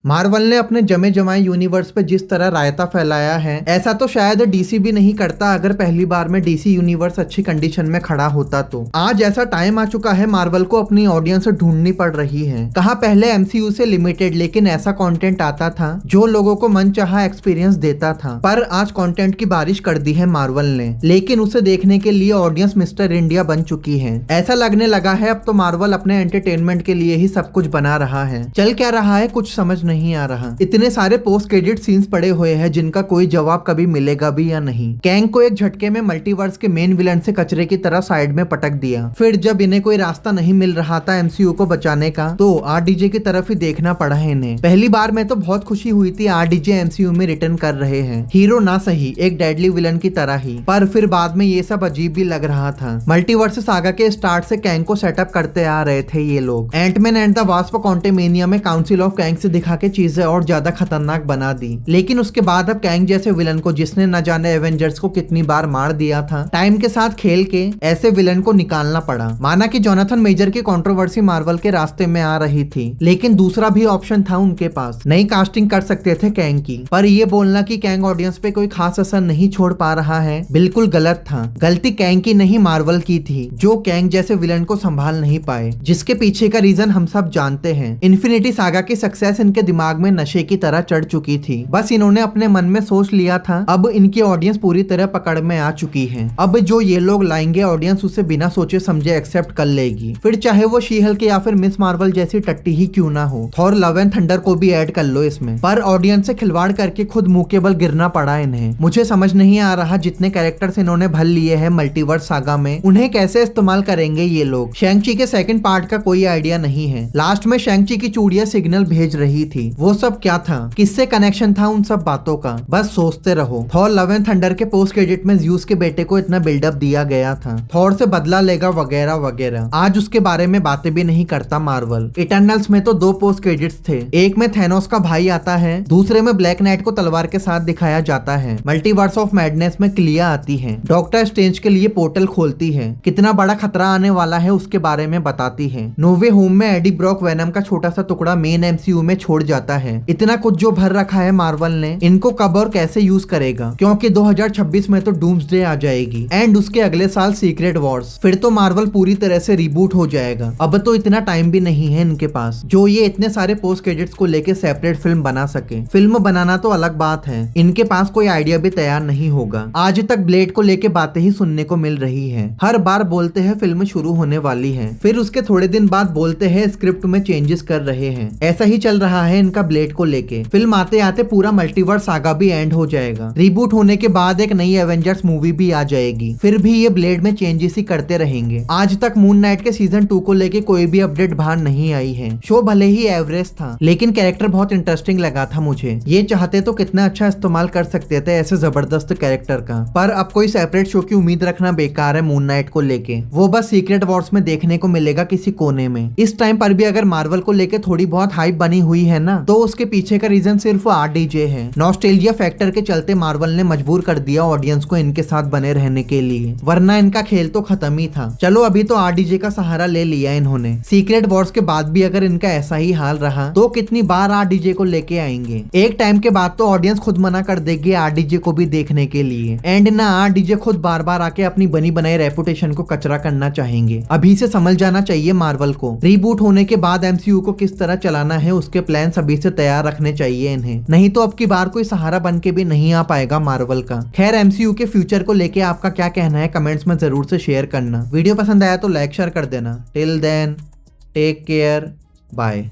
Marvel ने अपने जमे जमाए यूनिवर्स पे जिस तरह रायता फैलाया है, ऐसा तो शायद डीसी भी नहीं करता अगर पहली बार में डीसी यूनिवर्स अच्छी कंडीशन में खड़ा होता तो। आज ऐसा टाइम आ चुका है, मार्वल को अपनी ऑडियंस ढूंढनी पड़ रही है। कहा पहले एमसीयू से लिमिटेड लेकिन ऐसा कंटेंट आता था जो लोगों को मनचाहा एक्सपीरियंस देता था, पर आज कंटेंट की बारिश कर दी है मार्वल ने, लेकिन उसे देखने के लिए ऑडियंस मिस्टर इंडिया बन चुकी है। ऐसा लगने लगा है अब तो मार्वल अपने एंटरटेनमेंट के लिए ही सब कुछ बना रहा है। चल क्या रहा है कुछ समझ नहीं आ रहा। इतने सारे पोस्ट क्रेडिट सीन्स पड़े हुए हैं जिनका कोई जवाब कभी मिलेगा भी या नहीं। कैंग को एक झटके में मल्टीवर्स के मेन विलन से कचरे की तरह साइड में पटक दिया। फिर जब इन्हें कोई रास्ता नहीं मिल रहा था एमसीयू को बचाने का, तो आरडीजे की तरफ ही देखना पड़ा है इन्हें। पहली बार में तो बहुत खुशी हुई थी आरडीजे एमसीयू में रिटर्न कर रहे हैं, हीरो ना सही एक डेडली विलन की तरह ही, पर फिर बाद में ये सब अजीब भी लग रहा था। मल्टीवर्स सागा के स्टार्ट से कैंग को सेटअप करते आ रहे थे ये लोग। Antman and the Wasp Quantumania में काउंसिल ऑफ कैंग से दिखा के चीजें और ज्यादा खतरनाक बना दी, लेकिन उसके बाद अब कैंग जैसे विलन को, जिसने न जाने एवेंजर्स को कितनी बार मार दिया था, टाइम के साथ खेल के ऐसे विलन को निकालना पड़ा। माना कि जोनाथन मेजर की कंट्रोवर्सी मार्वल के रास्ते में आ रही थी, लेकिन दूसरा भी ऑप्शन था उनके पास। नई कास्टिंग कर सकते थे कैंग की, पर ये बोलना कि कैंग ऑडियंस पे कोई खास असर नहीं छोड़ पा रहा है बिल्कुल गलत था। गलती कैंग की नहीं मार्वल की थी, जो कैंग जैसे विलन को संभाल नहीं पाए, जिसके पीछे का रीजन हम सब जानते हैं। इन्फिनिटी सागा की सक्सेस इनके दिमाग में नशे की तरह चढ़ चुकी थी। बस इन्होंने अपने मन में सोच लिया था अब इनकी ऑडियंस पूरी तरह पकड़ में आ चुकी है। अब जो ये लोग लाएंगे ऑडियंस उसे बिना सोचे समझे एक्सेप्ट कर लेगी, फिर चाहे वो शी हल्क या फिर मिस मार्वल जैसी टट्टी ही क्यों ना हो। थॉर लव एंड थंडर को भी ऐड कर लो इसमें, पर ऑडियंस से खिलवाड़ करके खुद मुंह के बल गिरना पड़ा इन्हें। मुझे समझ नहीं आ रहा जितने कैरेक्टर्स इन्होंने भर लिए हैं मल्टीवर्स सागा में, उन्हें कैसे इस्तेमाल करेंगे ये लोग। शैंग-ची के सेकंड पार्ट का कोई आइडिया नहीं है। लास्ट में शैंग-ची की चूड़ियां सिग्नल भेज रही थी, वो सब क्या था, किससे कनेक्शन था उन सब बातों का, बस सोचते रहो। थॉर लव एंड थंडर के पोस्ट क्रेडिट में ज़्यूस के बेटे को इतना बिल्डअप दिया गया था, थॉर से बदला लेगा वगैरह वगैरह। आज उसके बारे में बातें भी नहीं करता मार्वल। इटर्नल्स में तो 2 पोस्ट क्रेडिट्स थे, एक में थैनोस का भाई आता है, दूसरे में ब्लैक नाइट को तलवार के साथ दिखाया जाता है। मल्टीवर्स ऑफ मैडनेस में क्लिया आती है, डॉक्टर स्ट्रेंज के लिए पोर्टल खोलती है, कितना बड़ा खतरा आने वाला है उसके बारे में बताती है। नो वे होम में एडी ब्रॉक वेनम का छोटा सा टुकड़ा मेन एमसीयू में छोड़ जाता है। इतना कुछ जो भर रखा है मार्वल ने, इनको कब और कैसे यूज करेगा, क्योंकि 2026 में तो डूम्सडे आ जाएगी एंड उसके अगले साल सीक्रेट वॉर्स, फिर तो मार्वल पूरी तरह से रिबूट हो जाएगा। अब तो इतना टाइम भी नहीं है इनके पास जो ये इतने सारे पोस्ट क्रेडिट्स को लेके सेपरेट फिल्म बना सके। फिल्म बनाना तो अलग बात है, इनके पास कोई आइडिया भी तैयार नहीं होगा। आज तक ब्लेड को लेके बातें ही सुनने को मिल रही है। हर बार बोलते हैं फिल्म शुरू होने वाली है, फिर उसके थोड़े दिन बाद बोलते हैं स्क्रिप्ट में चेंजेस कर रहे हैं। ऐसा ही चल रहा है इनका ब्लेड को लेके। फिल्म आते आते पूरा मल्टीवर्स सागा भी एंड हो जाएगा। रिबूट होने के बाद एक नई एवेंजर्स मूवी भी आ जाएगी, फिर भी ये ब्लेड में चेंजेस ही करते रहेंगे। आज तक मून नाइट के सीजन 2 को लेके कोई भी अपडेट बाहर नहीं आई है। शो भले ही एवरेज था, लेकिन कैरेक्टर बहुत इंटरेस्टिंग लगा था मुझे। ये चाहते तो कितना अच्छा इस्तेमाल कर सकते थे ऐसे जबरदस्त कैरेक्टर का, पर अब कोई सेपरेट शो की उम्मीद रखना बेकार है मून नाइट को लेके। वो बस सीक्रेट वॉर्स में देखने को मिलेगा किसी कोने में। इस टाइम पर भी अगर मार्वल को लेके थोड़ी बहुत हाइप बनी हुई है ना, तो उसके पीछे का रीजन सिर्फ आरडीजे है। नॉस्टैल्जिया फैक्टर के चलते मार्वल ने मजबूर कर दिया ऑडियंस को इनके साथ बने रहने के लिए, वरना इनका खेल तो खत्म ही था। चलो अभी तो आरडीजे का सहारा ले लिया इन्होंने। सीक्रेट वॉर्स के बाद भी अगर इनका ऐसा ही हाल रहा तो कितनी बार आरडीजे को लेके आएंगे। एक टाइम के बाद तो ऑडियंस खुद मना कर देगी आरडीजे को भी देखने के लिए, एंड ना आरडीजे खुद बार बार आके अपनी बनी बनाई रेपुटेशन को कचरा करना चाहेंगे। अभी से समझ जाना चाहिए मार्वल को। रिबूट होने के बाद एमसीयू को किस तरह चलाना है उसके प्लान अभी से तैयार रखने चाहिए इन्हें, नहीं तो अब की बार कोई सहारा बन के भी नहीं आ पाएगा मार्वल का। खैर एमसीयू के फ्यूचर को लेके आपका क्या कहना है कमेंट्स में जरूर से शेयर करना। वीडियो पसंद आया तो लाइक शेयर कर देना। Till then take care, bye.